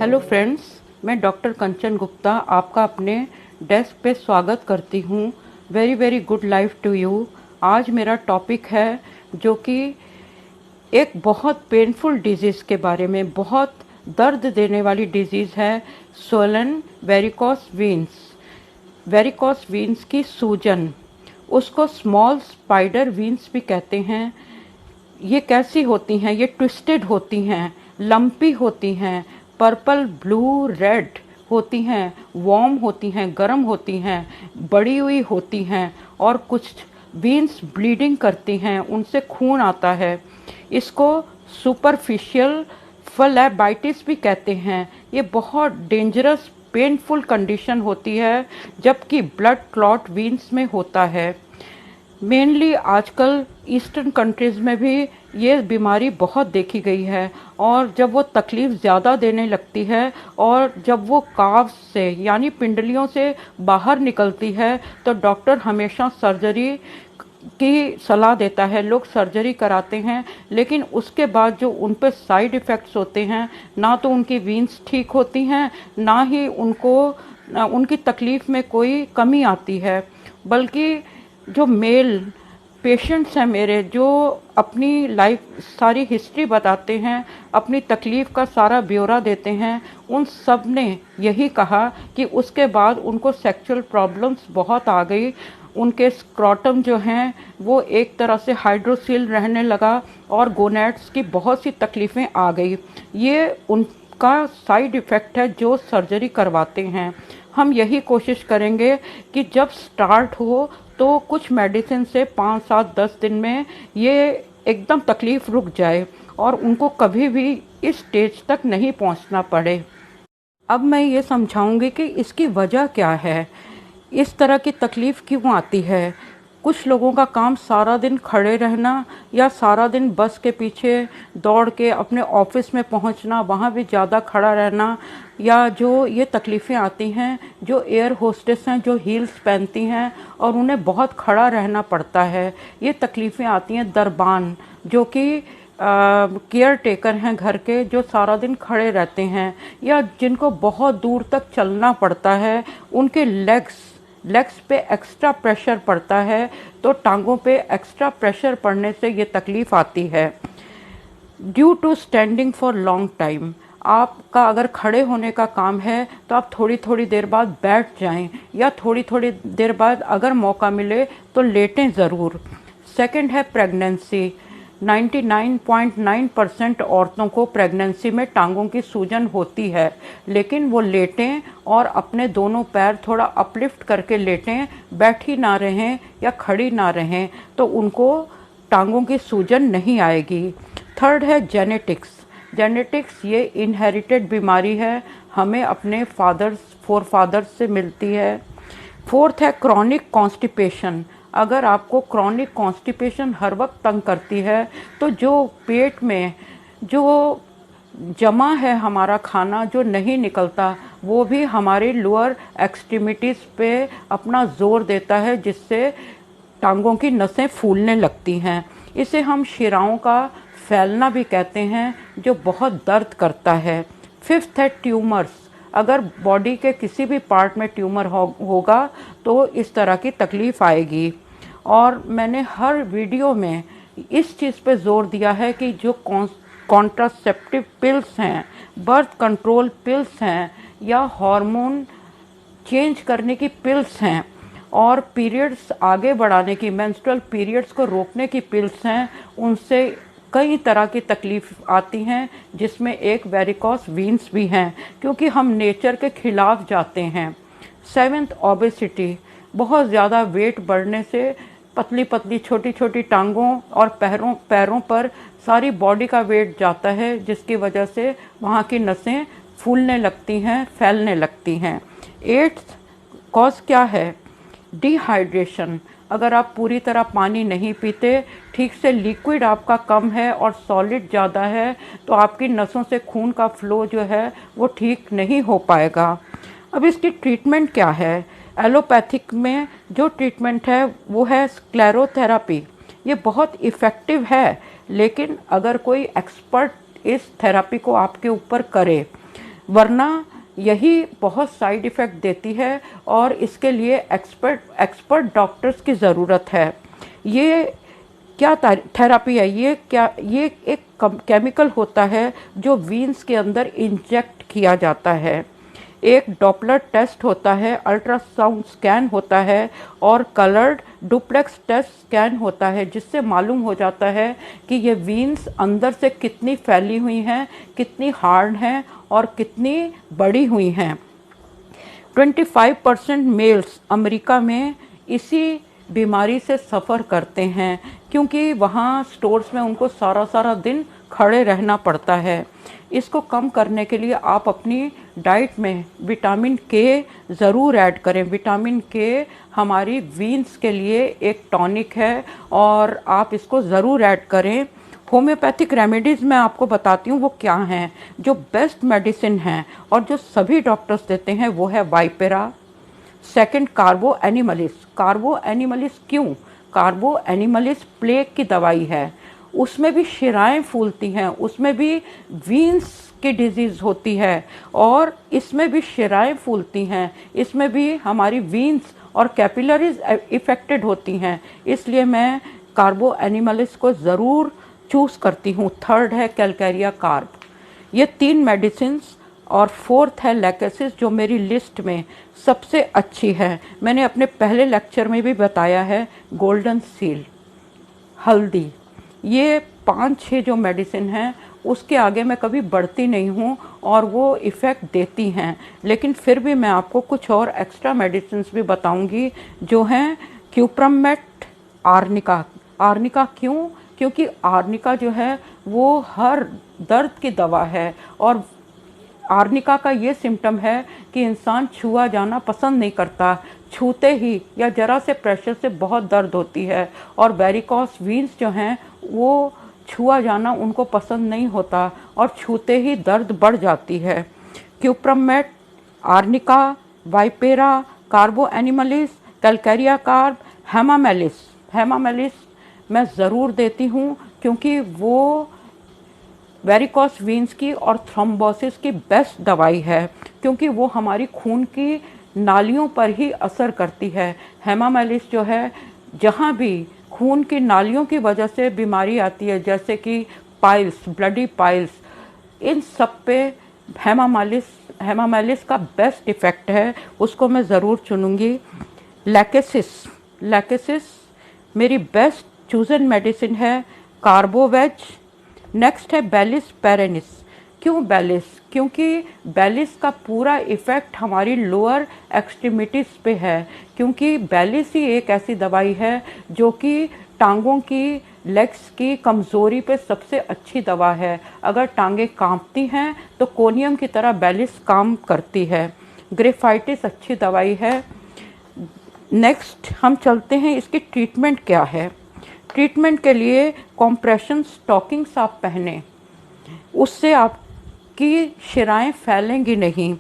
Hello friends, मैं doctor Kanchan Gupta आपका अपने डेस्क पे स्वागत करती हूँ। Very very good life to you. आज मेरा टॉपिक है जो कि एक बहुत पेनफुल डिजीज़ के बारे में, बहुत दर्द देने वाली डिजीज़ है, swollen varicose veins. Varicose veins की सूजन, उसको स्मॉल स्पाइडर वीन्स भी कहते हैं। ये कैसी होती हैं? ये ट्विस्टेड होती हैं, लंपी होती हैं, पर्पल ब्लू रेड होती हैं, वार्म होती हैं, गर्म होती हैं, बड़ी हुई होती हैं और कुछ वीन्स ब्लीडिंग करती हैं, उनसे खून आता है। इसको सुपरफिशियल फ्लेबाइटिस भी कहते हैं। ये बहुत डेंजरस पेनफुल कंडीशन होती है जबकि ब्लड क्लॉट वीन्स में होता है। मेनली आजकल ईस्टर्न कंट्रीज़ में भी ये बीमारी बहुत देखी गई है और जब वो तकलीफ़ ज़्यादा देने लगती है और जब वो काव्स से यानी पिंडलियों से बाहर निकलती है तो डॉक्टर हमेशा सर्जरी की सलाह देता है। लोग सर्जरी कराते हैं लेकिन उसके बाद जो उन पर साइड इफ़ेक्ट्स होते हैं, ना तो उनकी वीन्स ठीक होती हैं, ना ही उनकी तकलीफ़ में कोई कमी आती है। बल्कि जो मेल पेशेंट्स हैं मेरे, जो अपनी लाइफ सारी हिस्ट्री बताते हैं, अपनी तकलीफ़ का सारा ब्यौरा देते हैं, उन सब ने यही कहा कि उसके बाद उनको सेक्सुअल प्रॉब्लम्स बहुत आ गई। उनके स्क्रॉटम जो हैं वो एक तरह से हाइड्रोसिल रहने लगा और गोनैड्स की बहुत सी तकलीफ़ें आ गई। ये उनका साइड इफ़ेक्ट है जो सर्जरी करवाते हैं। हम यही कोशिश करेंगे कि जब स्टार्ट हो तो कुछ मेडिसिन से 5, 7, 10 दिन में ये एकदम तकलीफ़ रुक जाए और उनको कभी भी इस स्टेज तक नहीं पहुंचना पड़े। अब मैं ये समझाऊंगी कि इसकी वजह क्या है, इस तरह की तकलीफ़ क्यों आती है। कुछ लोगों का काम सारा दिन खड़े रहना या सारा दिन बस के पीछे दौड़ के अपने ऑफिस में पहुंचना, वहाँ भी ज़्यादा खड़ा रहना, या जो ये तकलीफ़ें आती हैं जो एयर होस्टेस हैं जो हील्स पहनती हैं और उन्हें बहुत खड़ा रहना पड़ता है। ये तकलीफ़ें आती हैं दरबान, जो कि केयर टेकर हैं घर के, जो सारा दिन खड़े रहते हैं, या जिनको बहुत दूर तक चलना पड़ता है, उनके लेग्स पे एक्स्ट्रा प्रेशर पड़ता है तो टांगों पे एक्स्ट्रा प्रेशर पड़ने से ये तकलीफ़ आती है। Due to standing for long time, आपका अगर खड़े होने का काम है तो आप थोड़ी थोड़ी देर बाद बैठ जाएं या थोड़ी थोड़ी देर बाद अगर मौका मिले तो लेटें ज़रूर। सेकंड है प्रेगनेंसी। 99.9% औरतों को प्रेगनेंसी में टांगों की सूजन होती है, लेकिन वो लेटें और अपने दोनों पैर थोड़ा अपलिफ्ट करके लेटें, बैठी ना रहें या खड़ी ना रहें, तो उनको टांगों की सूजन नहीं आएगी। थर्ड है जेनेटिक्स। ये इनहेरिटेड बीमारी है, हमें अपने फोरफादर्स से मिलती है। फोर्थ है क्रॉनिक कॉन्स्टिपेशन। अगर आपको क्रॉनिक कॉन्स्टिपेशन हर वक्त तंग करती है तो जो पेट में जो जमा है हमारा खाना जो नहीं निकलता, वो भी हमारी लोअर एक्सट्रीमिटीज़ पे अपना जोर देता है, जिससे टांगों की नसें फूलने लगती हैं। इसे हम शिराओं का फैलना भी कहते हैं, जो बहुत दर्द करता है। फिफ्थ है ट्यूमर्स। अगर बॉडी के किसी भी पार्ट में ट्यूमर होगा तो इस तरह की तकलीफ़ आएगी। और मैंने हर वीडियो में इस चीज़ पे जोर दिया है कि जो कॉन्ट्रासेप्टिव पिल्स हैं, बर्थ कंट्रोल पिल्स हैं, या हार्मोन चेंज करने की पिल्स हैं, और पीरियड्स आगे बढ़ाने की, मेंस्ट्रुअल पीरियड्स को रोकने की पिल्स हैं, उनसे कई तरह की तकलीफ आती हैं, जिसमें एक वेरिकोस वीन्स भी हैं, क्योंकि हम नेचर के खिलाफ जाते हैं। Seventh obesity. बहुत ज़्यादा वेट बढ़ने से पतली पतली छोटी छोटी टांगों और पैरों पर सारी बॉडी का वेट जाता है, जिसकी वजह से वहाँ की नसें फूलने लगती हैं, फैलने लगती हैं। एट्थ कॉज क्या है? डिहाइड्रेशन। अगर आप पूरी तरह पानी नहीं पीते, ठीक से लिक्विड आपका कम है और सॉलिड ज़्यादा है, तो आपकी नसों से खून का फ्लो जो है वो ठीक नहीं हो पाएगा। अब इसकी ट्रीटमेंट क्या है? एलोपैथिक में जो ट्रीटमेंट है वो है स्क्लेरोथेरेपी। ये बहुत इफ़ेक्टिव है, लेकिन अगर कोई एक्सपर्ट इस थेरेपी को आपके ऊपर करे, वरना यही बहुत साइड इफ़ेक्ट देती है और इसके लिए एक्सपर्ट डॉक्टर्स की ज़रूरत है। ये क्या थेरेपी है? ये एक केमिकल होता है जो वीन्स के अंदर इंजेक्ट किया जाता है। एक डॉपलर टेस्ट होता है, अल्ट्रासाउंड स्कैन होता है और कलर्ड डुप्लेक्स टेस्ट स्कैन होता है, जिससे मालूम हो जाता है कि ये वीन्स अंदर से कितनी फैली हुई हैं, कितनी हार्ड हैं और कितनी बड़ी हुई हैं। 25% मेल्स अमेरिका में इसी बीमारी से सफ़र करते हैं, क्योंकि वहाँ स्टोर्स में उनको सारा दिन खड़े रहना पड़ता है। इसको कम करने के लिए आप अपनी डाइट में विटामिन के ज़रूर ऐड करें। विटामिन के हमारी वीन्स के लिए एक टॉनिक है और आप इसको ज़रूर ऐड करें। होम्योपैथिक रेमेडीज़ मैं आपको बताती हूँ वो क्या हैं। जो बेस्ट मेडिसिन हैं और जो सभी डॉक्टर्स देते हैं वो है वाइपेरा। सेकंड, कार्बो एनिमलिस। कार्बो एनिमलिस क्यों? कार्बो एनिमलिस प्लेग की दवाई है। उसमें भी शिराएं फूलती हैं, उसमें भी वीन्स की डिजीज़ होती है और इसमें भी शिराएं फूलती हैं, इसमें भी हमारी वीन्स और कैपिलरीज इफ़ेक्टेड होती हैं। इसलिए मैं कार्बो एनिमलिस को ज़रूर चूज़ करती हूँ। थर्ड है कैलकैरिया कार्ब। ये 3 मेडिसिन्स और फोर्थ है लैकेसिस, जो मेरी लिस्ट में सबसे अच्छी है। मैंने अपने पहले लेक्चर में भी बताया है। गोल्डन सील, हल्दी, ये 5-6 जो मेडिसिन हैं उसके आगे मैं कभी बढ़ती नहीं हूँ और वो इफ़ेक्ट देती हैं। लेकिन फिर भी मैं आपको कुछ और एक्स्ट्रा मेडिसिन भी बताऊंगी जो हैं क्यूप्रमेट, आर्निका। आर्निका क्यों? क्योंकि आर्निका जो है वो हर दर्द की दवा है और आर्निका का ये सिम्टम है कि इंसान छुआ जाना पसंद नहीं करता। छूते ही या जरा से प्रेशर से बहुत दर्द होती है और वेरिकोस वीन्स जो हैं वो छुआ जाना उनको पसंद नहीं होता और छूते ही दर्द बढ़ जाती है। क्यूप्रमेट, आर्निका, वाइपेरा, कार्बो एनिमलिस, कैलकैरिया कार्ब, हेमामेलिस मैं ज़रूर देती हूँ, क्योंकि वो वेरिकोस वीन्स की और थ्रोम्बोसिस की बेस्ट दवाई है, क्योंकि वो हमारी खून की नालियों पर ही असर करती है। हेमामेलिस जो है, जहाँ भी खून की नालियों की वजह से बीमारी आती है, जैसे कि पाइल्स, ब्लडी पाइल्स, इन सब पे हेमामेलिस का बेस्ट इफ़ेक्ट है, उसको मैं ज़रूर चुनूँगी। लैकेसिस मेरी बेस्ट चूजन मेडिसिन है। कार्बोवेज। नेक्स्ट है बेलिस पेरेनिस। क्यों बेलिस? क्योंकि बेलिस का पूरा इफ़ेक्ट हमारी लोअर एक्सट्रीमिटीज़ पे है, क्योंकि बेलिस ही एक ऐसी दवाई है जो कि टांगों की, लेग्स की कमज़ोरी पे सबसे अच्छी दवा है। अगर टांगें कांपती हैं तो कोनियम की तरह बेलिस काम करती है। ग्रेफाइटिस अच्छी दवाई है। नेक्स्ट हम चलते हैं, इसकी ट्रीटमेंट क्या है। ट्रीटमेंट के लिए कॉम्प्रेशन स्टॉकिंग्स आप पहने, उससे आपकी शिराएं फैलेंगी नहीं।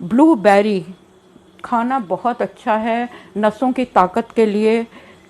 ब्लूबेरी खाना बहुत अच्छा है नसों की ताकत के लिए।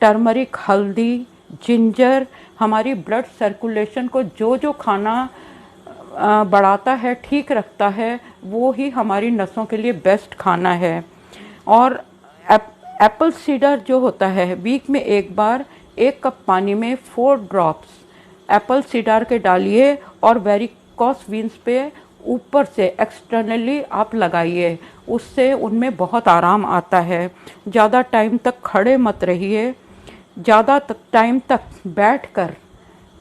टर्मरिक, हल्दी, जिंजर हमारी ब्लड सर्कुलेशन को जो खाना बढ़ाता है, ठीक रखता है, वो ही हमारी नसों के लिए बेस्ट खाना है। और एप्पल सीडर जो होता है, वीक में एक बार 1 कप पानी में 4 ड्रॉप्स एप्पल सीडर के डालिए और वेरिकोस वीन्स पे ऊपर से एक्सटर्नली आप लगाइए, उससे उनमें बहुत आराम आता है। ज़्यादा टाइम तक खड़े मत रहिए, ज़्यादा टाइम तक बैठकर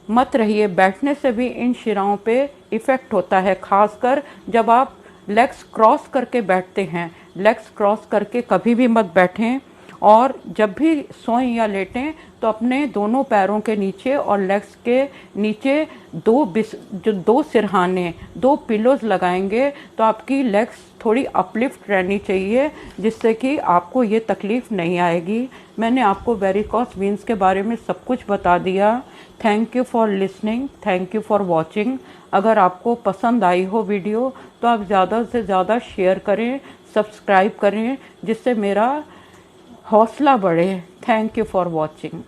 मत रहिए। बैठने से भी इन शिराओं पे इफ़ेक्ट होता है, खासकर जब आप लेग्स क्रॉस करके बैठते हैं। लेग्स क्रॉस करके कभी भी मत बैठें और जब भी सोएं या लेटें तो अपने दोनों पैरों के नीचे और लेग्स के नीचे 2 सिरहाने, 2 पिलोज लगाएंगे तो आपकी लेग्स थोड़ी अपलिफ्ट रहनी चाहिए, जिससे कि आपको ये तकलीफ़ नहीं आएगी। मैंने आपको वेरिकोस वीन्स के बारे में सब कुछ बता दिया। Thank you for listening, thank you for watching. अगर आपको पसंद आई हो वीडियो तो आप ज़्यादा से ज़्यादा शेयर करें, सब्सक्राइब करें, जिससे मेरा हौसला बढ़े। Thank you for watching.